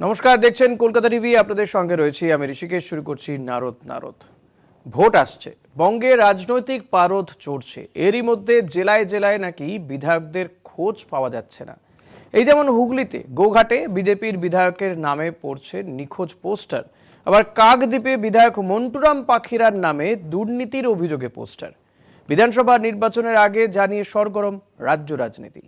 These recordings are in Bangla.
নমস্কার, দেখছেন কলকাতা টিভি। আপনাদের সঙ্গে রয়েছি আমি ঋষিকেশ। শুরু করছি নারদ। ভোট আসছে, বঙ্গে রাজনৈতিক পারদ চড়ছে। এরই মধ্যে জেলায় জেলায় নাকি বিধায়কদের খোঁজ পাওয়া যাচ্ছে না। এই যেমন হুগলিতে গোঘাটে বিজেপির বিধায়কের নামে পড়ছে নিখোঁজ পোস্টার, আবার কাকদ্বীপে বিধায়ক মন্টুরাম পাখিরার নামে দুর্নীতির অভিযোগে পোস্টার। বিধানসভা নির্বাচনের আগে জানিয়ে সরগরম রাজ্য রাজনীতি।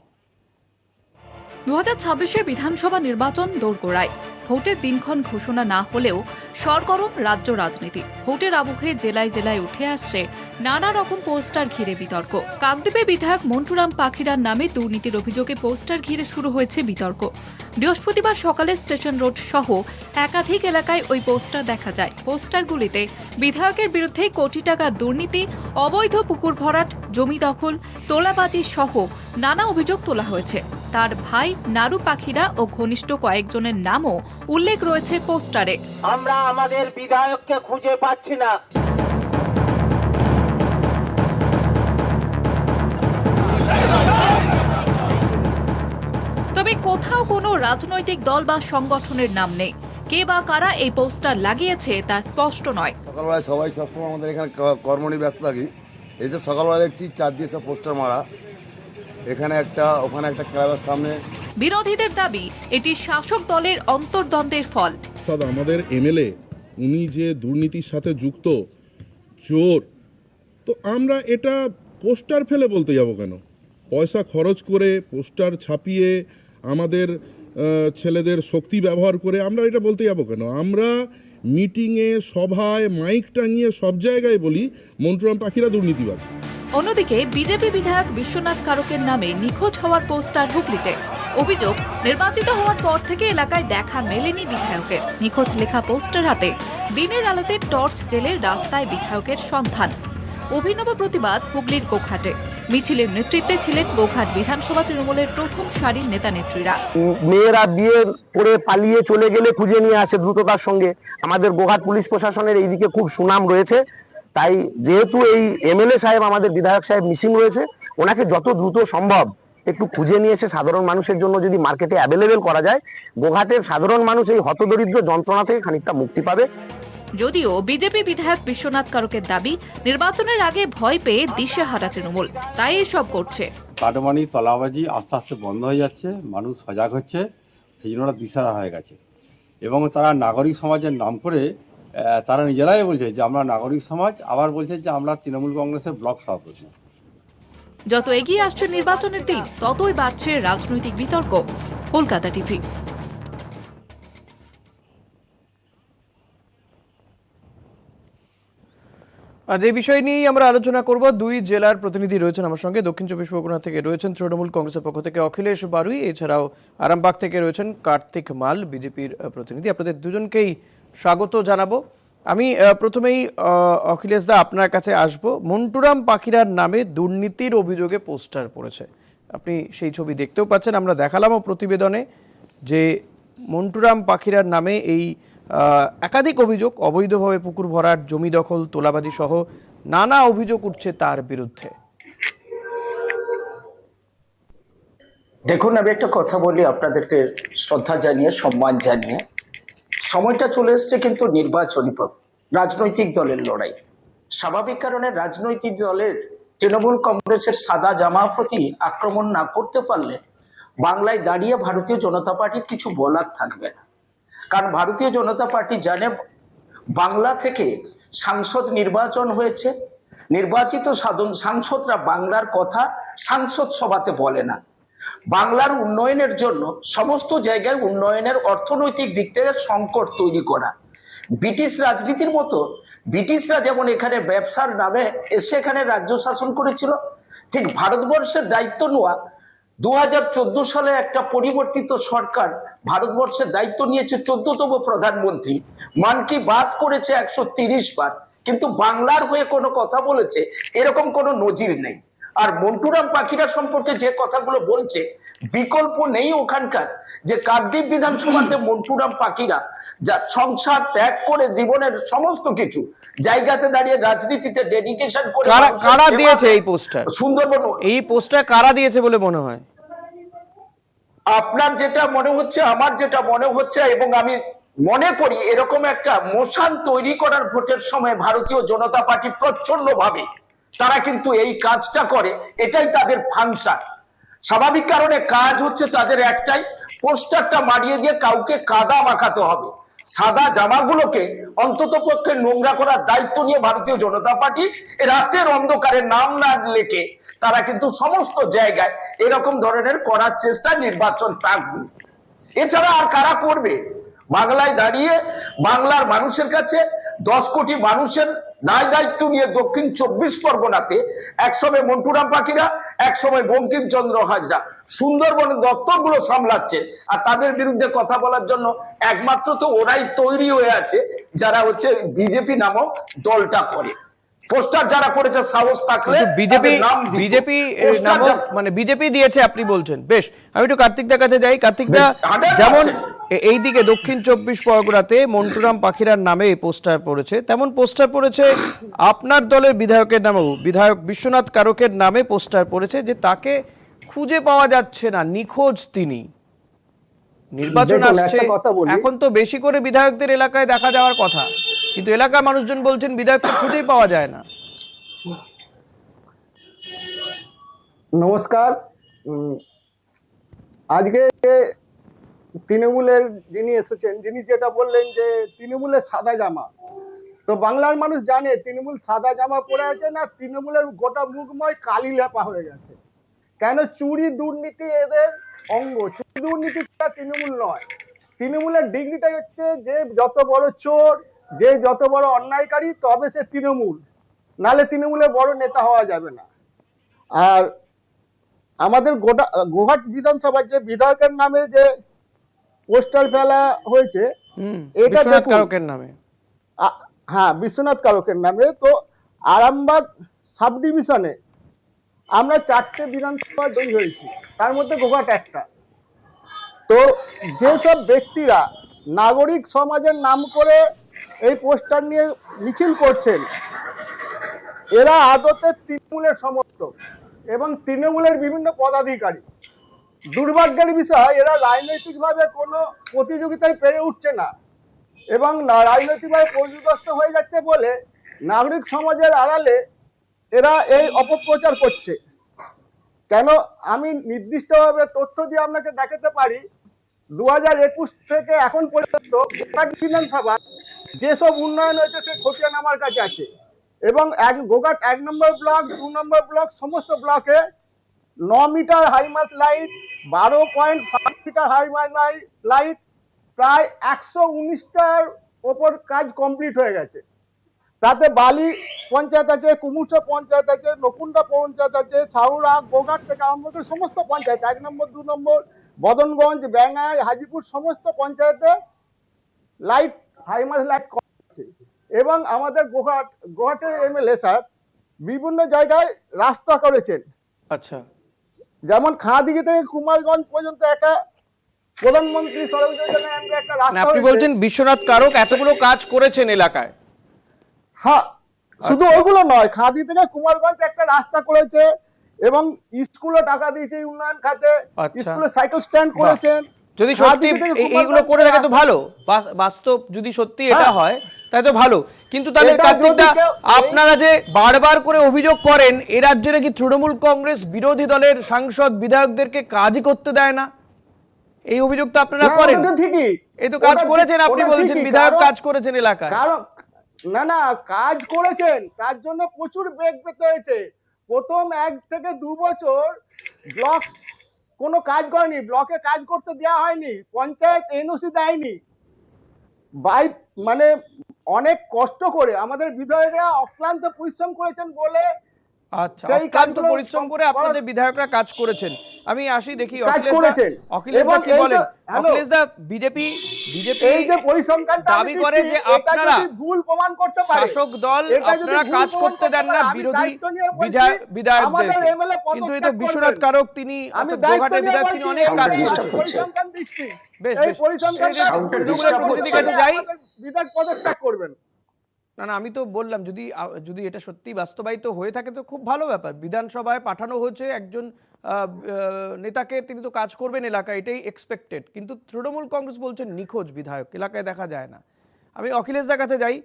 2026-এর বিধানসভা নির্বাচন দোরগোড়ায়। ভোটের দিনক্ষণ ঘোষণা না হলেও সরগরম রাজ্য রাজনীতি। ভোটের আবহে জেলায় জেলায় উঠে আসছে নানা রকম পোস্টার ঘিরে বিতর্ক। কাকদ্বীপে বিধায়ক মন্টুরাম পাখিরার নামে দুর্নীতির অভিযোগে পোস্টার ঘিরে শুরু হয়েছে বিতর্ক। বৃহস্পতিবার সকালে স্টেশন রোড সহ একাধিক এলাকায় ওই পোস্টার দেখা যায়। পোস্টারগুলিতে বিধায়কের বিরুদ্ধে কোটি টাকার দুর্নীতি, অবৈধ পুকুর ভরাট, জমি দখল, তোলাবাজি সহ নানা অভিযোগ তোলা হয়েছে। তার ভাই নারু পাখিরা ও ঘনিষ্ঠ কয়েকজনের নামও উল্লেখ রয়েছে পোস্টারে। আমরা আমাদের বিধায়ককে খুঁজে পাচ্ছি না। তবে কোথাও কোনো রাজনৈতিক দল বা সংগঠনের নাম নেই। কে বা কারা এই পোস্টার লাগিয়েছে তা স্পষ্ট নয়। সকালবেলায় সবাই সবসময় আমাদের এখানে কর্ম নিয়ে ব্যস্ত থাকি। এই যে সকালবেলা দেখছি চার দিয়ে সব পোস্টার মারা, এখানে একটা ওখানে একটা ক্লাবের সামনে। বিরোধীদের দাবি এটি শাসক দলের অন্তর্দ্বন্দ্বের ফল। আমাদের এমএলএ উনি যে দুর্নীতির সাথে যুক্ত চোর, তো আমরা এটা পোস্টার ফেলে বলতে যাব কেন? পয়সা খরচ করে পোস্টার ছাপিয়ে আমাদের ছেলেদের শক্তি ব্যবহার করে আমরা এটা বলতে যাব কেন? আমরা মিটিংয়ে, সভায়, মাইক টাঙিয়ে সব জায়গায় বলি মন্টুরাম পাখিরা দুর্নীতিবাজ। অন্যদিকে বিজেপি বিধায়ক বিশ্বনাথ কারকের নামে নিখোঁজ হওয়ার পোস্টার হুগলিতে। অভিযোগ, নির্বাচিত হওয়ার পর থেকে এলাকায় দেখা মেলেনি বিধায়কের। নিখোঁজ লেখা পোস্টার হাতে দিনের আলোতে টর্চ জেলে রাস্তায় বিধায়কের সন্ধান। অভিনব প্রতিবাদ হুগলির গোঘাটে। মিছিলের নেতৃত্বে ছিলেন গোঘাট বিধানসভা তৃণমূলের প্রথম সারির নেতা নেত্রীরা। মেয়েরা বিয়ে করে পালিয়ে চলে গেলে খুঁজে নিয়ে আসে দ্রুততার সঙ্গে। আমাদের গোঘাট পুলিশ প্রশাসনের এইদিকে খুব সুনাম রয়েছে। তাই যেহেতু এই এমএলএ সাহেব, আমাদের বিধায়ক সাহেব মিসিং রয়েছে, ওনাকে যত দ্রুত সম্ভব একটু খুঁজে নিয়ে এসে সাধারণ মানুষের জন্য যদি মার্কেটে অ্যাভেলেবেল করা যায়, গোঘাটের সাধারণ মানুষ এই হতদরিদ্র যন্ত্রণা থেকে খানিকটা মুক্তি পাবে। যদিও বিজেপি বিধায়ক বিশ্বনাথ কারকের দাবি, নির্বাচনের আগে ভয় পেয়ে দিশেহারা তৃণমূল তাই এসব করছে। কাটমানি, তলাবাজি আস্তে আস্তে বন্ধ হয়ে যাচ্ছে, মানুষ সজাগ হচ্ছে, সেই জন্য ওরা দিশেহারা হয়ে গেছে। এবং তারা নাগরিক সমাজের নাম করে তারা নিজেরাই বলছে যে আমরা নাগরিক সমাজ, আবার বলছে যে আমরা তৃণমূল কংগ্রেসের ব্লক সভাপতি। যত এগিয়ে আসছে নির্বাচনের দিন, ততই বাড়ছে রাজনৈতিক বিতর্ক। কলকাতা টিভি। আজ এই বিষয় নিয়েই আমরা আলোচনা করব। দুই জেলার প্রতিনিধি রয়েছেন আমার সঙ্গে। দক্ষিণ চব্বিশ পরগনা থেকে রয়েছেন তৃণমূল কংগ্রেসের পক্ষ থেকে অখিলেশ বারুই, এছাড়াও আরামবাগ থেকে রয়েছেন কার্তিক মাল, বিজেপির প্রতিনিধি। আপনাদের দুজনকেই স্বাগত জানাবো। আমি প্রথমেই অখিলেশ দা আপনার কাছে আসব। মন্টুরাম পাখিরার নামে দুর্নীতির অভিযোগে পোস্টার পড়েছে, আপনি সেই ছবি দেখতেও পাচ্ছেন, আমরা দেখালামও প্রতিবেদনে যে মন্টুরাম পাখিরার নামে এই একাধিক অভিযোগ, অবৈধভাবে পুকুর ভরাট, জমি দখল, তোলাবাজি সহ নানা অভিযোগ উঠছে তার বিরুদ্ধে। দেখুন, আমি একটা কথা বলি আপনাদেরকে শ্রদ্ধা জানিয়ে, সম্মান জানিয়ে। সময়টা চলে এসছে কিন্তু নির্বাচনী রাজনৈতিক দলের লড়াই। স্বাভাবিক কারণে রাজনৈতিক দলের তৃণমূল কংগ্রেসের সাদা জামা প্রতি আক্রমণ না করতে পারলে বাংলায় দাঁড়িয়ে ভারতীয় জনতা পার্টির কিছু বলার থাকবে না। কারণ ভারতীয় জনতা পার্টি জানে, বাংলা থেকে সাংসদ নির্বাচন হয়েছে, নির্বাচিত সাংসদরা বাংলার কথা সাংসদ সভাতে বলে না। বাংলার উন্নয়নের জন্য সমস্ত জায়গায় উন্নয়নের অর্থনৈতিক দিক থেকে সংকট তৈরি করা। ব্রিটিশ রাজনীতির মতো ব্রিটিশরা যেমন এখানে ব্যবসার নামে এসে এখানে রাজ্য শাসন করেছিল, ঠিক ভারতবর্ষের দায়িত্ব নেওয়া 2014 সালে একটা পরিবর্তিত সরকার ভারতবর্ষের দায়িত্ব নিয়েছে, 14তম প্রধানমন্ত্রী মান কি বাত করেছে 130 বার, কিন্তু বাংলার হয়ে কোনো কথা বলেছে এরকম কোনো নজির নেই। আর মন্টুরাম পাখিরা সম্পর্কে যে কথাগুলো বলছে, বিকল্প নেই ওখানকার। যে কাকদ্বীপ বিধানসভাতে মন্টুরাম পাখিরা যা সংসার ত্যাগ করে জীবনের সমস্ত কিছু জায়গাতে দাঁড়িয়ে রাজনীতিতে ডেডিকেশন করে, কারা দিয়েছে এই পোস্টার? সুন্দরবন এই পোস্টার কারা দিয়েছে বলে মনে হয়? আপনার যেটা মনে হচ্ছে, আমার যেটা মনে হচ্ছে, এবং আমি মনে করি এরকম একটা মোশন তৈরি করার ভোটের সময় ভারতীয় জনতা পার্টি প্রচন্ড ভাবে তারা কিন্তু এই কাজটা করে, এটাই তাদের ফাংশন। স্বাভাবিক কারণে কাজ হচ্ছে তাদের একটাই, পোস্টারটা মারিয়ে দিয়ে কাউকে কাদা মাখাতে হবে। সাদা জামাগুলোকে অন্তত পক্ষে নোংরা করার দায়িত্ব নিয়ে ভারতীয় জনতা পার্টি রাতের অন্ধকারে নাম না লেখে তারা কিন্তু সমস্ত জায়গায় এরকম ধরনের করার চেষ্টা নির্বাচন থাকবে। এছাড়া আর কারা করবে? বাংলায় দাঁড়িয়ে বাংলার মানুষের কাছে 10 কোটি মানুষের দায় দায়িত্ব নিয়ে দক্ষিণ 24 পরগনাতে একসময় মন্টুরাম পাখিরা, একসময় বঙ্কিমচন্দ্র হাজরা সুন্দরবনের দপ্তরগুলো সামলাচ্ছে, আর তাদের বিরুদ্ধে কথা বলার জন্য একমাত্র তো ওরাই তৈরি হয়ে আছে যারা হচ্ছে বিজেপি নামক দলটা করে। পোস্টার যারা করেছে সাহস থাকলে বিজেপি তাদের নাম দিত। বিজেপি পোস্টার নামক যা- মানে বিজেপি দিয়েছে আপনি বলছেন। বেশ, আমি একটু কার্তিকদার কাছে যাই। কার্তিকদা, 100% যেমন এইদিকে দক্ষিণ 24 পরগনাতে মন্টুরাম পাখিরার নামে পোস্টার পড়েছে, তেমন পোস্টার পড়েছে আপনার দলের বিধায়কের নামেও, বিধায়ক বিশ্বনাথ কারকের নামে পোস্টার পড়েছে যে তাকে খুঁজে পাওয়া যাচ্ছে না, নিখোঁজ তিনি। নির্বাচন দেখুন, আসছে, একটা কথা বলি। এখন তো বেশি করে বিধায়কদের এলাকায় দেখা যাওয়ার কথা, কিন্তু এলাকার মানুষজন বলছেন বিধায়ককে খুঁজেই পাওয়া যায় না। নমস্কার। আজকে তৃণমূলের যিনি এসেছেন, যিনি যেটা বললেন যে তৃণমূলের সাদা জামা, তো বাংলার মানুষ জানে তৃণমূল সাদা জামা পরে আছে না, তৃণমূলের গোটা মুখময় কালি লেপা হয়ে গেছে। কেন? চুরি দুর্নীতি এদের অঙ্গ। চুরি দুর্নীতি তৃণমূল নয়। তৃণমূলের ডিগ্রিটাই হচ্ছে যে যত বড় চোর, যে যত বড় অন্যায়কারী, তবে সে তৃণমূল, নালে তৃণমূলের বড় নেতা হওয়া যাবে না। আর আমাদের গোটা গোঘাট বিধানসভার যে বিধায়কের নামে যে পোস্টার ফেলা হয়েছে, এটা বিশ্বনাথ দেখুন। কারকের নামে। হ্যাঁ, বিশ্বনাথ কারকের নামে। তো আরামবাগ সাব ডিভিশনে আমরা 4টে বিধানসভা জয়ী হয়েছি, তার মধ্যে গোঘাট একটা। তো যেসব ব্যক্তিরা নাগরিক সমাজের নাম করে এই পোস্টার নিয়ে মিছিল করছেন, এরা আদতে তৃণমূলের সমর্থক এবং তৃণমূলের বিভিন্ন পদাধিকারী। দুর্ভাগ্যের বিষয়, এরা রাজনৈতিকভাবে কোনো প্রতিযোগিতায় পেরে উঠছে না এবং রাজনৈতিকভাবে পরিদস্ত হয়ে যাচ্ছে বলে নাগরিক সমাজের আড়ালে এরা এই অপপ্রচার করছে। কেন? আমি নির্দিষ্টভাবে তথ্য দিয়ে আপনাকে দেখাতে পারি। 2021 থেকে এখন পর্যন্ত গোঘাট বিধানসভা যেসব উন্নয়ন হয়েছে সে খতিয়ান আমার কাছে আছে, এবং গোঘাট 1 নম্বর ব্লক, 2 নম্বর ব্লক, সমস্ত ব্লকে 9 metre high mast light, 12.5 metre high mast light, প্রায় 119টার ওপর কাজ কমপ্লিট হয়ে গেছে। তাতে বালি পঞ্চায়েত আছে, কুমুরসা পঞ্চায়েত আছে, নকুন্ডা পঞ্চায়েত আছে, সাউরা, গোঘাট থেকে আরম্ভ করে সমস্ত পঞ্চায়েত, 1 নম্বর, 2 নম্বর, বদনগঞ্জ, ব্যাঙ্গাই, হাজিপুর সমস্ত পঞ্চায়েতে লাইট, হাইমাস লাইট করছে। এবং আমাদের গোঘাটের এমএলএ সাহেব বিভিন্ন জায়গায় রাস্তা করেছেন। আচ্ছা, যেমন খাঁদিঘি থেকে কুমারগঞ্জ পর্যন্ত একটা প্রধানমন্ত্রী সড়ক যোজনায় আমরা একটা মানে রাস্তা আপনি হয়েছে। বলছেন বিশ্বনাথ কারক এতগুলো কাজ করেছেন এলাকায়? হ্যাঁ, শুধু ওগুলো নয়, খাদি থেকে কুমারগঞ্জ একটা রাস্তা করেছে এবং স্কুলে টাকা দিয়েছে উন্নয়ন খাতে, আচ্ছা। স্কুলে সাইকেল স্ট্যান্ড করেছেন। যদি সত্যি খাদিঘি থেকে এইগুলো কুমারগঞ্জ করে থাকে তো রাস্তা- ভালো, বাস্তব যদি সত্যি এটা হ্যাঁ। হয় তাই তো ভালো। কিন্তু তাহলে এটা কার্তিকদা, যদি কেউ- আপনারা যে বারবার করে অভিযোগ করেন এ রাজ্যে নাকি তৃণমূল কংগ্রেস বিরোধী দলের সাংসদ বিধায়কদেরকে কাজই করতে দেয় না, এই অভিযোগ তো আপনারা না, করেন। ওটা তো ঠিকই। এই তো কাজ ওটা ঠিক- করেছেন, আপনি ওটা বলছেন ঠিকই, বিধায়ক কারণ- কাজ করেছেন এলাকায়। কারণ না, কাজ করেছেন, তার জন্য প্রচুর বেগ পেতে হয়েছে। প্রথম 1 থেকে 2 বছর ব্লক কোনো কাজ করেনি, ব্লকে কাজ করতে দেওয়া হয়নি, পঞ্চায়েত এনওসি দেয়নি। মানে অনেক কষ্ট করে আমাদের বিধায়করা অক্লান্ত পরিশ্রম করেছেন বলে আচ্ছা, সেই অক্লান্ত কাজগুলো পরিশ্রম করে আপনাদের বিধায়করা কাজ করেছেন। আমি আসি দেখি কাজ অখিলেশ করেছেন। দা কি এই যে- বলেন? হ্যালো। অখিলেশ দা, বিজেপি এই যে পরিসংখ্যানটা আমি দাবি করে দিচ্ছি, যে এটা আপনারা যদি ভুল প্রমাণ করতে পারে, শাসক দল এটা যদি আপনারা ভুল কাজ প্রমাণ করতে দেন না পারে, আমি বিরোধী দায়িত্ব নিয়ে বলছি, বিধায়কদেরকে। আমাদের MLA কিন্তু এই তো পদত্যাগ বিশ্বনাথ করবেন। কারক, তিনি আমি অর্থাৎ দায়িত্ব গোঘাটের নিয়ে বিধায়ক, তিনি বলছি, অনেক কাজ সাউন্ডটা করেছেন। disturb করছে। পরিসংখ্যান দিচ্ছি। বেশ, এই বেশ। পরিসংখ্যানটা সাউন্ডটা ভুল disturb প্রমাণ প্রতিনিধির করতে কাছে পারলে যাই। আমাদের বিধায়ক পদত্যাগ করবেন। না না, আমি তো বললাম যদি যদি এটা সত্যি বাস্তবায়িত হয়ে থাকে তো খুব ভালো ব্যাপার। বিধানসভায় পাঠানো হয়েছে একজন নেতাকে, তিনি তো কাজ করবেন এলাকায়, এটাই এক্সপেক্টেড। কিন্তু তৃণমূল কংগ্রেস বলছেন নিখোঁজ বিধায়ক, এলাকায় দেখা যায় না। আমি অখিলেশ দার কাছে যাই।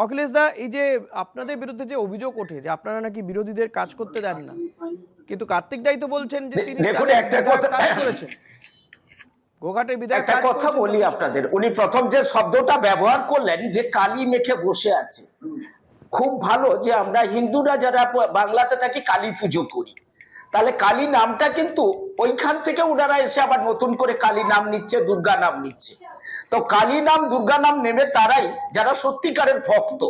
অখিলেশ দা, এই যে আপনাদের বিরুদ্ধে যে অভিযোগ ওঠে যে আপনারা নাকি বিরোধীদের কাজ করতে দেন না, কিন্তু কার্তিক দাই তো বলছেন যে তিনি দেখুন, তাদের একটা বিধায়ক কথা- কাজ করেছেন, গোঘাটের বিধায়ক একটা কাজ কথা করেছেন বলি তাদের। আপনাদের, উনি প্রথম যে শব্দটা ব্যবহার করলেন যে কালী মেখে বসে আছে, খুব ভালো যে আমরা হিন্দুরা যারা বাংলাতে থাকি কালী পুজো করি, তাহলে কালী নামটা কিন্তু ওইখান থেকে ওনারা এসে আবার নতুন করে কালী নাম নিচ্ছে, দুর্গা নাম নিচ্ছে। তো কালী নাম দুর্গা নাম নেবে তারাই যারা সত্যিকারের ভক্ত।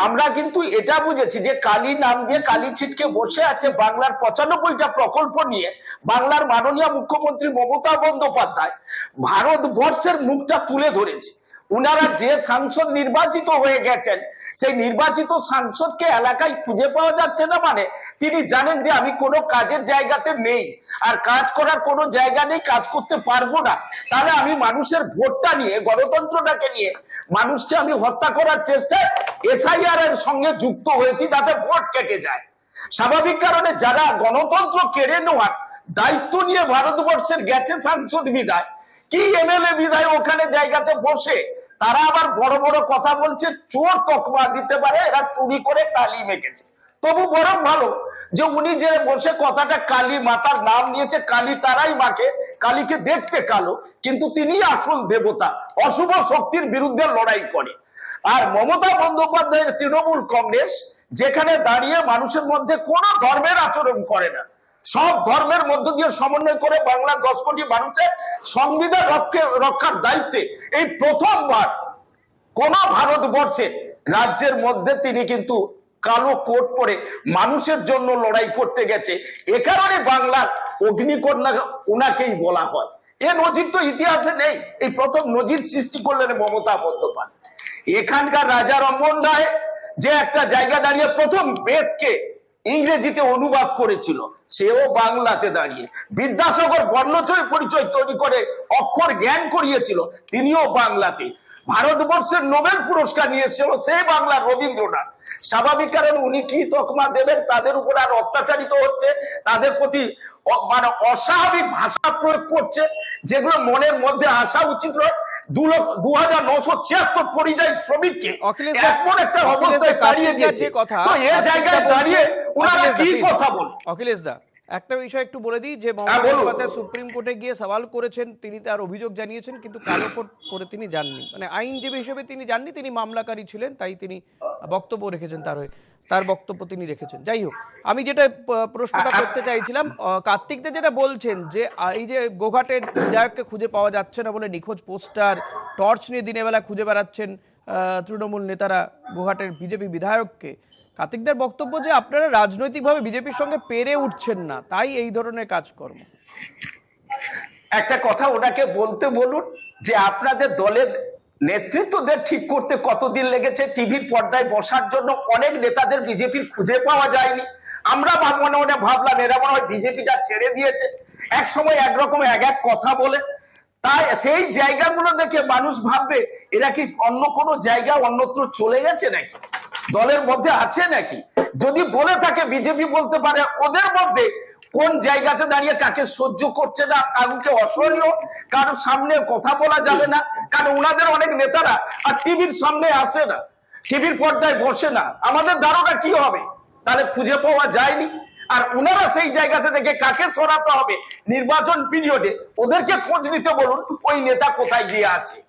আমরা কিন্তু এটা বুঝেছি যে কালী নাম দিয়ে কালী ছিটকে বসে আছে বাংলার 95টা প্রকল্প নিয়ে বাংলার মাননীয় মুখ্যমন্ত্রী মমতা বন্দ্যোপাধ্যায় ভারতবর্ষের মুখটা তুলে ধরেছে। উনারা যে সাংসদ নির্বাচিত হয়ে গেছেন, সেই নির্বাচিত সাংসদকে এলাকায় খুঁজে পাওয়া যাচ্ছে না, মানে তিনি জানেন যে আমি কোনো কাজের জায়গাতে নেই, আর কাজ করার কোনো জায়গা নেই, কাজ করতে পারবো না, তাহলে আমি মানুষের ভোটটা নিয়ে, গণতন্ত্রটাকে নিয়ে মানুষকে আমি হত্যা করার চেষ্টায় এসআইআর এর সঙ্গে যুক্ত হয়েছি যাতে ভোট কেটে যায়। স্বাভাবিক কারণে যারা গণতন্ত্র কেড়ে নেওয়ার দায়িত্ব নিয়ে ভারতবর্ষের গেছে সাংসদ বিধায় কি এমএলএ বিধায় ওখানে জায়গাতে বসে তারা আবার বড় বড় কথা বলছে, চোর তকমা দিতে পারে, এরা চুরি করে কালি মেখেছে। তবু বরং ভালো যে উনি যে বসে কথাটা কালী মাতার নাম নিয়েছে, কালী তারাই মাকে, কালীকে দেখতে কালো কিন্তু তিনি আসল দেবতা, অশুভ শক্তির বিরুদ্ধে লড়াই করে। আর মমতা বন্দ্যোপাধ্যায়ের তৃণমূল কংগ্রেস যেখানে দাঁড়িয়ে মানুষের মধ্যে কোন ধর্মের আচরণ করে না, সব ধর্মের মধ্য দিয়ে সমন্বয় করে বাংলার 10 কোটি মানুষের সংবিধান রক্ষার দায়িত্বে এই প্রথমবার কোন ভারতবর্ষের রাজ্যের মধ্যে তিনি কিন্তু কালো কোট পরে মানুষের জন্য লড়াই করতে গেছে। এ কারণে বাংলার অগ্নিকন্যা ওনাকেই বলা হয়। এ নজির তো ইতিহাসে নেই, এই প্রথম নজির সৃষ্টি করলেন মমতা বন্দ্যোপাধ্যায়। এখানকার রাজা রমন রায় যে একটা জায়গা দাঁড়িয়ে প্রথম বেদকে ইংরেজিতে অনুবাদ করেছিল, সেও বাংলাতে দাঁড়িয়ে বিদ্যাসাগর বর্ণচয় পরিচয় তৈরি করে অক্ষর জ্ঞান করিয়েছিল, তিনিও বাংলাতে। ভারতবর্ষের নোবেল পুরস্কার নিয়ে এসেছিল সেই বাংলার রবীন্দ্রনাথ। স্বাভাবিক কারণ উনি কি তকমা দেবেন, তাদের উপর আর অত্যাচারিত হচ্ছে, তাদের প্রতি মানে অস্বাভাবিক ভাষা প্রয়োগ করছে, যেগুলো মনের মধ্যে আসা উচিত নয়। 2,976 পরিযায়ী শ্রমিককে এমন একটা অবস্থায় দাঁড়িয়ে দিয়েছে, তো এই জায়গায় দাঁড়িয়ে ওনারা কি কথা বলে? অখিলেশ দা, একটা বিষয় একটু বলে দিই যে মমতা বন্দ্যোপাধ্যায় সুপ্রিম কোর্টে গিয়ে সওয়াল করেছেন, তিনি তার অভিযোগ জানিয়েছেন, কিন্তু কালো কোট পরে তিনি যাননি, মানে আইনজীবী হিসেবে তিনি যাননি, তিনি মামলাকারী ছিলেন, তাই তিনি বক্তব্য রেখেছেন, তার বক্তব্য তিনি রেখেছেন। যাই হোক, আমি যেটা প্রশ্নটা করতে চাইছিলাম, কার্তিক দা যেটা বলছেন যে এই যে গোঘাটের বিধায়ককে খুঁজে পাওয়া যাচ্ছে না বলে নিখোঁজ পোস্টার, টর্চ নিয়ে দিনের বেলা খুঁজে বেড়াচ্ছেন তৃণমূল নেতারা গোঘাটের বিজেপি বিধায়ককে, কার্তিকদের বক্তব্য যে আপনারা রাজনৈতিকভাবে বিজেপির সঙ্গে পেরে উঠছেন না, তাই এই ধরনের কাজকর্ম। একটা কথা ওনাকে বলতে বলুন যে আপনাদের দলের নেতৃত্বদের ঠিক করতে কতদিন লেগেছে। টিভির পর্দায় বসার জন্য অনেক নেতাদের বিজেপির খুঁজে পাওয়া যায়নি। আমরা মনে মনে ভাবলাম এরা মনে হয় বিজেপিটা ছেড়ে দিয়েছে, এক সময় একরকম এক কথা বলে, তাই সেই জায়গাগুলো দেখে মানুষ ভাববে এরা কি অন্য কোনো জায়গা অন্যত্র চলে গেছে নাকি, দলের মধ্যে আছে নাকি। যদি বলে থাকে বিজেপি বলতে পারে ওদের মধ্যে কোন জায়গাতে দাঁড়িয়ে কাকে সহ্য করছে না, কাউকে অসহনীয় কারোর সামনে কথা বলা যাবে না, কারণ ওনাদের অনেক নেতারা আর টিভির সামনে আসে না, টিভির পর্দায় বসে না। আমাদের ধারণা কি হবে, তাহলে খুঁজে পাওয়া যায়নি। আর ওনারা সেই জায়গাতে থেকে কাকে সরাতে হবে নির্বাচন পিরিয়ডে, ওদেরকে খোঁজ নিতে বলুন ওই নেতা কোথায় গিয়ে আছে।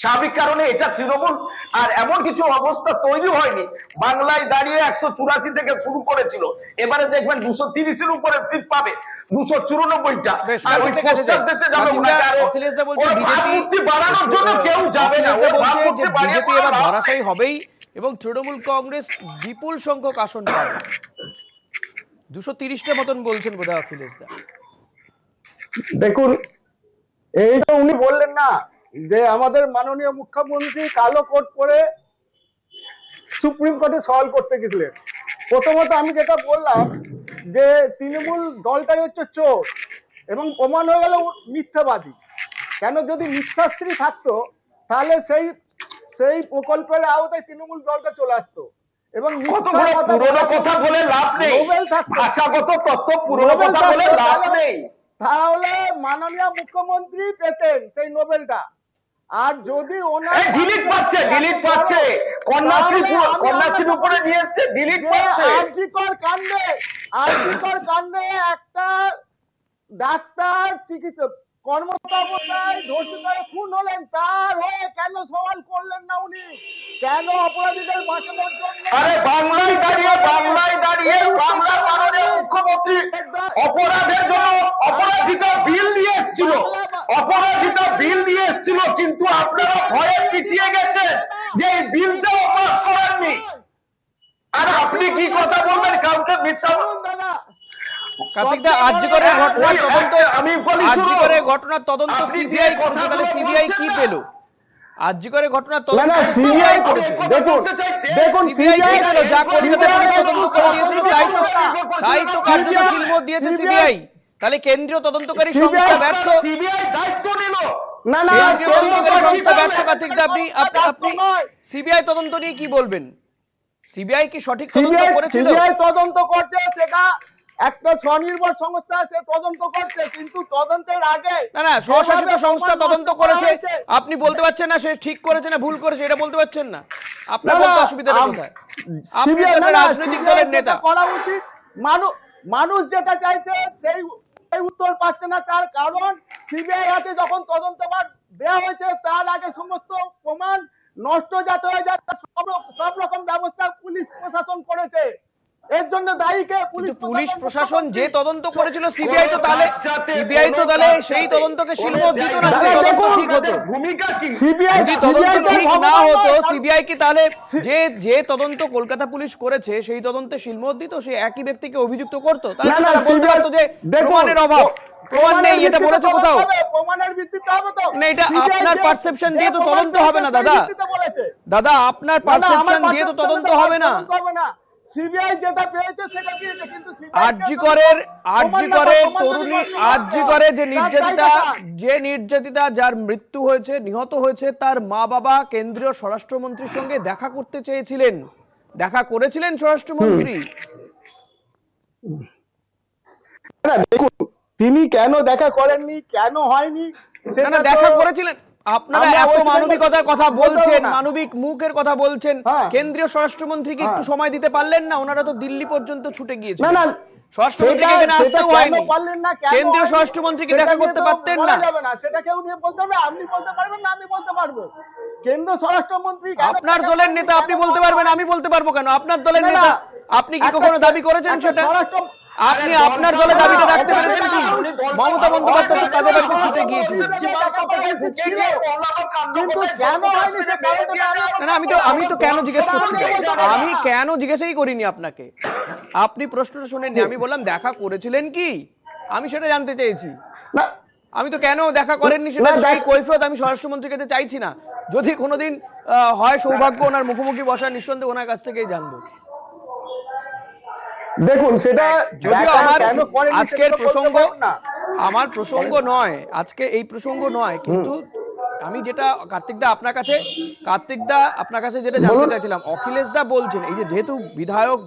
স্বাভাবিক কারণে এটা তৃণমূল আর এমন কিছু অবস্থা তৈরি হয়নি। বাংলায় দাঁড়িয়ে 184 থেকে শুরু করেছিল, এবারে দেখবেন 230-এর উপরে সিট পাবে, 294টা। আর ওই পোস্টার দিতে যাবে ওনাকে, আর ওর ভাবমূর্তি বাড়ানোর জন্য কেউ যাবে না, ওর ভাবমূর্তি বাড়িয়ে এবার ধরাশায়ী হবেই এবং তৃণমূল কংগ্রেস বিপুল সংখ্যক আসন পাবে, 230টা মতন বলছেন বোধহয় অখিলেশ দা। দেখুন, এই তো উনি বললেন না যে আমাদের মাননীয় মুখ্যমন্ত্রী কালো কোট পরে সুপ্রিম কোর্টে সওয়াল করতে গেছিলেন। প্রথমত আমি যেটা বললাম যে তৃণমূল দলটাই হচ্ছে চোর এবং প্রমাণ হয়ে গেল মিথ্যাবাদী। কেন, যদি মিথ্যাশ্রী থাকতো তাহলে সেই প্রকল্পের আওতায় তৃণমূল দলটা চলে আসতো। এবং কতগুলো পুরনো কথা বলে লাভ নেই, নোবেল থাকতো, ভাষাগত তত্ত্ব পুরনো নোবেল কথা বলে থাকতো, লাভ নেই। তাহলে মাননীয় মুখ্যমন্ত্রী পেতেন সেই নোবেলটা। আর যদি ওনার ডিলিট পাচ্ছে, ডিলিট পাচ্ছে, কন্যাশ্রীর উপরে নিয়ে এসছে, ডিলিট পাচ্ছে। আরজিকর কাণ্ডে একটা ডাক্তার চিকিৎসক কর্মরত অবস্থায় ধর্ষিত হয়ে খুন হলেন, তার হয়ে কেন সওয়াল করলেন না উনি? কেন অপরাধীদের বাঁচানোর জন্য আরে বাংলায় দাঁড়িয়ে বাংলার মাননীয় মুখ্যমন্ত্রী অপরাধের জন্য অপরাজিতা বিল নিয়ে এসেছিল, অপরাজিতা বিল নিয়ে এসেছিল, কিন্তু আপনারা ভয়ে পিছিয়ে গেছেন যে এই বিলটাও পাস করেননি। আর আপনি কি কথা বলবেন কাউকে মিথ্যা? দাদা কার্তিকদা, আরজিকরের ঘটনার তদন্ত, আমি বলি আরজিকরের ঘটনার তদন্ত আপনি যে সিবিআই করছে, কথাগুলো তাহলে সিবিআই কি বলছেন না। পেল? আরজিকরের ঘটনার না তদন্ত না সিবিআই করেছে, দেখুন সিবিআই কি পেল? যা কলকাতা পুলিশ তদন্ত করে দিয়েছিল তাই তো কার্যত ফিল্মও দিয়েছে সিবিআই। তাহলে কেন্দ্রীয় তদন্তকারী সংস্থা ব্যর্থ, সিবিআই দায়িত্ব নিল। না না কেন্দ্রীয় তদন্তকারী সংস্থা ব্যর্থ। কার্তিকদা, আপনি সিবিআই তদন্ত নিয়ে কি বলবেন? সিবিআই কি সঠিক তদন্ত করেছিল? সিবিআই তদন্ত করছে, সেটা একটা স্বনির্ভর সংস্থা, সে তদন্ত করছে, কিন্তু তদন্তের আগে না স্বশাসিত সংস্থা তদন্ত করেছে, আপনি বলতে পারছেন না সে ঠিক করেছে না ভুল করেছে, এটা বলতে পারছেন না? আপনার বলতে অসুবিধাটা কোথায়? আপনি তো একটা রাজনৈতিক দলের নেতা। করা উচিত। মানুষ যেটা চাইছে সেই উত্তর পাচ্ছে না, তার কারণ সিবিআই হাতে যখন তদন্তভার দেওয়া হয়েছে তার আগে সমস্ত প্রমাণ নষ্ট যাতে হয়ে যায়, সব রকম ব্যবস্থা পুলিশ প্রশাসন করেছে। এর জন্য দায়ী কে? পুলিশ প্রশাসন যে তদন্ত করেছিল সিবিআই তো তাহলে সেই তদন্তকে শিলমোহর দিত না, যদি তদন্ত ঠিক হতো। ভূমিকা কি? যদি তদন্ত ঠিক না হতো সিবিআই কি তাহলে যে তদন্ত কলকাতা পুলিশ করেছে সেই তদন্তে শিলমোহর দিত, সেই একই ব্যক্তিকে অভিযুক্ত করতো? তাহলে তো তারা বলতে পারতো যে প্রমাণের অভাব, প্রমাণ নেই, এটা বলেছে কোথাও? প্রমাণের ভিত্তিতে হবে তো না, এটা আপনার পারসেপশন দিয়ে তো তদন্ত হবে না দাদা। দাদা, আপনার পারসেপশন দিয়ে তো তদন্ত হবে না। সিবিআই যেটা পেয়েছে সেটা দিয়েছে, কিন্তু আরজিকরের তরুণী, আরজিকরে যে নির্যাতিতা যার মৃত্যু হয়েছে, নিহত হয়েছে, তার মা বাবা কেন্দ্রীয় স্বরাষ্ট্রমন্ত্রীর সঙ্গে দেখা করতে চেয়েছিলেন, দেখা করেছিলেন স্বরাষ্ট্রমন্ত্রী? দেখুন তিনি কেন দেখা করেননি, কেন হয়নি না দেখা করেছিলেন। আপনারা এত মানবিকতার কথা বলছেন, মানবিক মুখের কথা বলছেন, কেন্দ্রীয় স্বরাষ্ট্রমন্ত্রীকে একটু সময় দিতে পারলেন না? ওনারা তো দিল্লি পর্যন্ত ছুটে গিয়েছিলেন, স্বরাষ্ট্রমন্ত্রীকে এখানে আসতেও হয়নি, কেন্দ্রীয় স্বরাষ্ট্রমন্ত্রীকে দেখা করতে পারতেন না? সেটা কেউ নিয়ে বলতে হবে, আপনি বলতে পারবেন না, আমি বলতে পারবো। কেন্দ্র স্বরাষ্ট্রমন্ত্রী আপনার দলের নেতা, আপনি বলতে পারবেন, আমি বলতে পারবো কেন? আপনার দলের নেতা, আপনি কি কখনো দাবি করেছেন সেটা? আপনি আপনার দলে দাবিটা রাখতে পেরেছেন কি? মমতা বন্দ্যোপাধ্যায় তাদের বাড়িতে ছুটে গিয়েছিলেন। না আমি তো কেন জিজ্ঞেস করছি, আমি কেন জিজ্ঞেসই করিনি আপনাকে, আপনি প্রশ্নটা শুনেননি। আমি বললাম দেখা করেছিলেন কি, আমি সেটা জানতে চেয়েছি। আমি তো কেন দেখা করেননি সেটা সেই কৈফিয়ত আমি স্বরাষ্ট্রমন্ত্রীর কাছে চাইছি না। যদি কোনোদিন হয় সৌভাগ্য ওনার মুখোমুখি বসা, নিঃসন্দেহে ওনার কাছ থেকেই জানবো। দেখুন সেটা যদিও আজকের প্রসঙ্গ আমার প্রসঙ্গ নয়, আজকে এই প্রসঙ্গ নয়, কিন্তু আমি যেটা কার্তিকদা আপনার কাছে যেটা জানতে চাইছিলাম, অখিলেশ দা বলছেন এই যে যেহেতু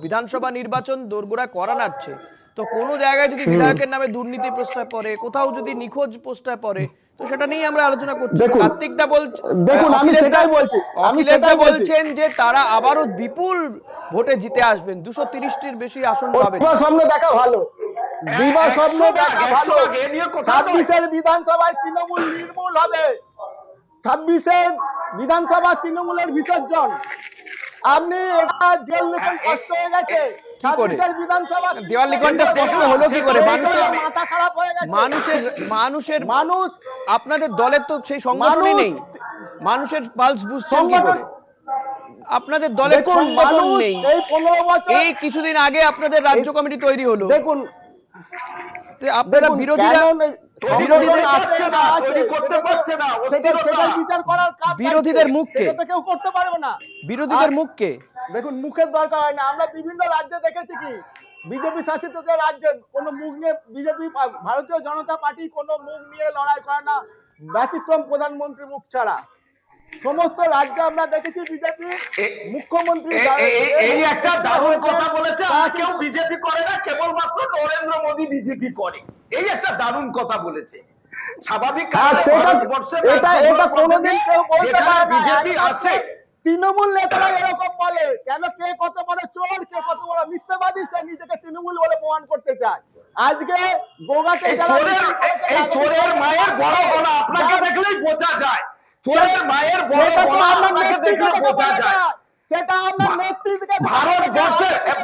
বিধানসভা নির্বাচন দোরগোড়ায় করা নাচ্ছে, তো কোনো জায়গায় যদি বিধায়কের নামে দুর্নীতি প্রস্তাব পড়ে, কোথাও যদি নিখোঁজ প্রস্তাব পড়ে, তো সেটা নিয়ে আমরা আলোচনা করছি। কার্তিকদা বলছেন যে তারা আবারও বিপুল ভোটে জিতে আসবেন, 230টির বেশি আসন পাবেন। সামনে দেখা ভালো, বিবাহ স্বপ্ন দেখা ভালো। 26-এর বিধানসভায় তৃণমূল নির্মূল হবে, 26-এর বিধানসভা তৃণমূলের বিসর্জন। আপনি এটা দেওয়াল লিখন স্পষ্ট হয়ে গেছে, 26-এর বিধানসভা দেওয়াল লিখনটা স্পষ্ট হলো কি করে? মাথা খারাপ হয়ে গেছে মানুষ। আপনাদের দলের তো সেই সংগঠনই নেই, মানুষের পালস বুঝছেন কি করে? আপনাদের দলের সংগঠন নেই। এই কিছুদিন আগে আপনাদের রাজ্য কমিটি তৈরি হলো, দেখুন আপনারা বিরোধীদের মুখকে দেখুন মুখের দরকার হয় না। আমরা বিভিন্ন রাজ্যে দেখেছি কি বিজেপি শাসিত যে রাজ্যে কোনো মুখ নিয়ে বিজেপি ভারতীয় জনতা পার্টি কোনো মুখ নিয়ে লড়াই করে না, ব্যতিক্রম প্রধানমন্ত্রী মুখ ছাড়া। সমস্ত রাজ্যে আমরা দেখেছি বিজেপি মুখ্যমন্ত্রী এই একটা দারুণ কথা বলেছে, আর কেউ বিজেপি করে না, কেবলমাত্র নরেন্দ্র মোদী বিজেপি করে, এই একটা দারুণ কথা বলেছে। স্বাভাবিক এটা কোনোদিন কেউ বলতে পারে না। বিজেপি আছে, তৃণমূল নেতারা এরকম বলে, কেন কে কত বড় চোর, কে কত বড় মিথ্যাবাদী, সে নিজেকে তৃণমূল বলে প্রমাণ করতে চায়। আজকে গোগাতে এই চোরের মায়ের বড় গলা আপনাকে দেখলেই বোঝা যায়, চোরের মায়ের বড় গলা আপনাকে দেখলে বোঝা যায়। সেটা আমরা নেতৃত্বকে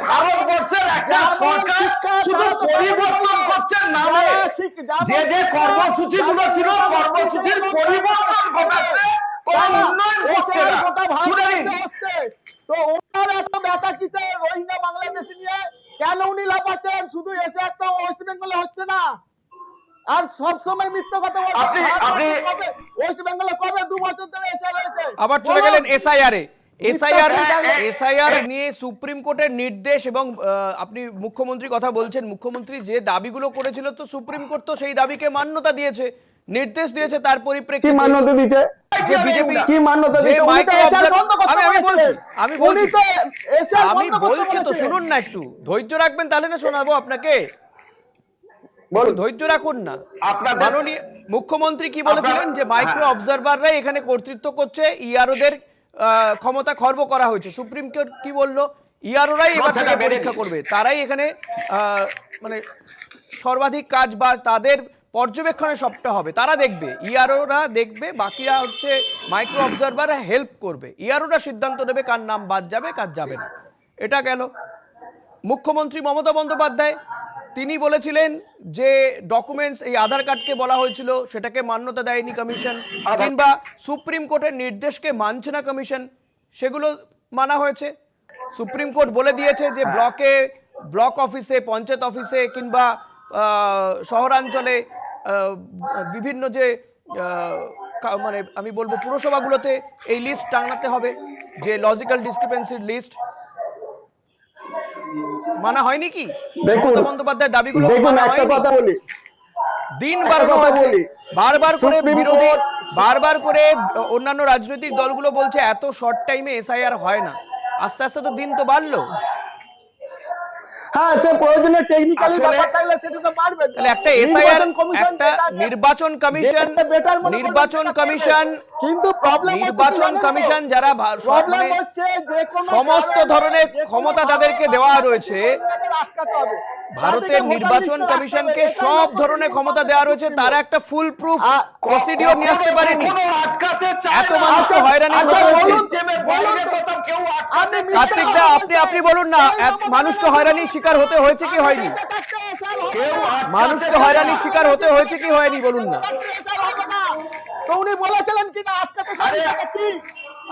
ভারতবর্ষের একটা সরকার শুধু পরিবর্তন করছে নামে, যে কর্মসূচিগুলো ছিল কর্মসূচির পরিবর্তন ঘটাচ্ছে, কোনো উন্নয়ন করছে না। শুনে নিন, তো ওনার এত ব্যথা কিসে রোহিঙ্গা বাংলাদেশি নিয়ে? কেন উনি লাফাচ্ছেন? শুধু এসে একটা ওয়েস্ট বেঙ্গলে হচ্ছে না, আর সব সময় মিথ্যা কথা বলছেন। ওয়েস্ট বেঙ্গলে কবে 2 বছর ধরে এসে রয়েছে? আবার চলে গেলেন এসআইআর নিয়ে সুপ্রিম কোর্টের নির্দেশ, এবং আপনি মুখ্যমন্ত্রীর কথা বলছেন। মুখ্যমন্ত্রী যে দাবিগুলো করেছিল, তো সুপ্রিম কোর্ট তো সেই দাবিকে মান্যতা দিয়েছে, নির্দেশ দিয়েছে। তার পরিপ্রেক্ষিতে কি মান্যতা দিতে? যে বিজেপি কি মান্যতা যে দিতে? মাইক্রো আমি বলছি তো, শুনুন। শুনুন না, একটু ধৈর্য রাখবেন, তাহলে না শোনাবো আপনাকে। ধৈর্য রাখুন না। মাননীয় মুখ্যমন্ত্রী কি বলেছিলেন, যে মাইক্রো অবজারভাররাই এখানে কর্তৃত্ব করছে, ইআরওদের ক্ষমতা খর্ব করা হয়েছে। সুপ্রিম কোর্ট কি বললো? ইআরওরাই এবার থেকে পরীক্ষা করবে, তারাই এখানে মানে সর্বাধিক কাজ বা তাদের পর্যবেক্ষণে সবটা হবে, তারা দেখবে, ইআরওরা দেখবে, বাকিরা হচ্ছে মাইক্রো অবজারভাররা হেল্প করবে। ইআরওরা সিদ্ধান্ত নেবে কার নাম বাদ যাবে, কার যাবে না। এটা গেল। মুখ্যমন্ত্রী মমতা বন্দ্যোপাধ্যায় তিনি বলেছিলেন যে ডকুমেন্টস, এই আধার কার্ডকে বলা হয়েছিল সেটাকে মান্যতা দেয়নি কমিশন, কিংবা সুপ্রিম কোর্টের নির্দেশকে মানছে না কমিশন, সেগুলো মানা হয়েছে। সুপ্রিম কোর্ট বলে দিয়েছে যে ব্লক অফিসে, পঞ্চায়েত অফিসে কিংবা শহরাঞ্চলে বিভিন্ন যে মানে আমি বলবো পুরসভাগুলোতে এই লিস্ট টাঙাতে হবে, যে লজিক্যাল ডিসক্রিপেন্সির লিস্ট। মানা হয়নি কি? মমতা বন্দ্যোপাধ্যায়ের দাবিগুলো মানা হয়নি? কথা বলি, দিন বাড়ানো হয়েছে, বারবার করে বিরোধী, বারবার করে অন্যান্য রাজনৈতিক দলগুলো বলছে এত শর্ট টাইমে এসআইআর হয় না। আস্তে আস্তে তো দিন তো বাড়লো। হ্যাঁ, সে প্রয়োজনে টেকনিক্যালি ব্যাপার থাকলে সেটা তো পারবে। তাহলে একটা এসআইআর, একটা নির্বাচন কমিশন, কিন্তু প্রবলেম নির্বাচন কমিশন যারা প্রবলেম হচ্ছে যে কোন সমস্ত ধরনের ক্ষমতা তাদেরকে দেওয়া রয়েছে, ভারতের নির্বাচন কমিশনকে সব ধরনের ক্ষমতা দেওয়া রয়েছে, তারা একটা ফুল প্রুফ প্রসিডিওর নিয়ে আসতে পারেনি। এত মানুষকে হয়রানি কার্তিক দা, আপনি বলুন না, মানুষকে হয়রানির শিকার হতে হয়েছে কি হয়নি? মানুষকে হয়রানির শিকার হতে হয়েছে কি হয়নি বলুন না। তো উনি বলেছিলেন কিনা আটকাতে কি?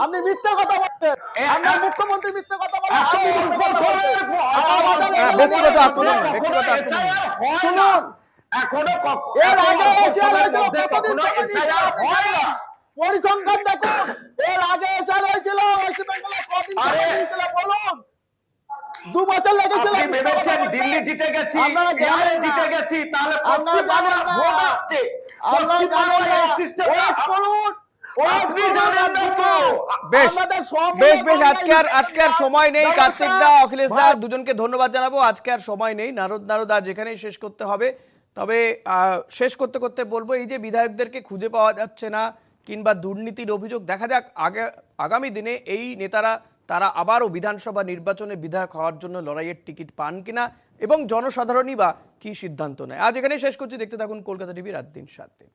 আপনি মিথ্যা কথা বলছেন, আমরা মুখ্যমন্ত্রী মিথ্যা কথা বলেন। ব্যক্তিগত আক্রমণ না, ব্যক্তিগত আক্রমণ না। শুনুন, এর আগে পরিসংখ্যান দেখুন, এর আগে এসআর হয়েছিল ওয়েস্ট বেঙ্গলে কদিন হয়েছিল বলুন? 2 বছর লেগেছিল। আপনি ভেবেছেন দিল্লি জিতে গেছি, বিহারে জিতে গেছি, তাহলে পশ্চিম বাংলার ভোট আসছে, পশ্চিম বাংলার এই সিস্টেমটা আপনি জানেন না তো। বেশ আজকে আর সময় নেই। কার্তিক দা, অখিলেশ দা, দুজনকে ধন্যবাদ জানাবো। আজকে আর সময় নেই, নারদ আজ এখানেই শেষ করতে হবে। তবে শেষ করতে করতে বলবো, এই যে বিধায়কদেরকে খুঁজে পাওয়া যাচ্ছে না কিংবা দুর্নীতির অভিযোগ, দেখা যাক আগামী দিনে এই নেতারা তারা আবারও বিধানসভা নির্বাচনে বিধায়ক হওয়ার জন্য লড়াইয়ের টিকিট পান কিনা, এবং জনসাধারণই বা কি সিদ্ধান্ত নেয়। আজ এখানেই শেষ করছি। দেখতে থাকুন কলকাতা টিভি, রাত দিন 7 দিন।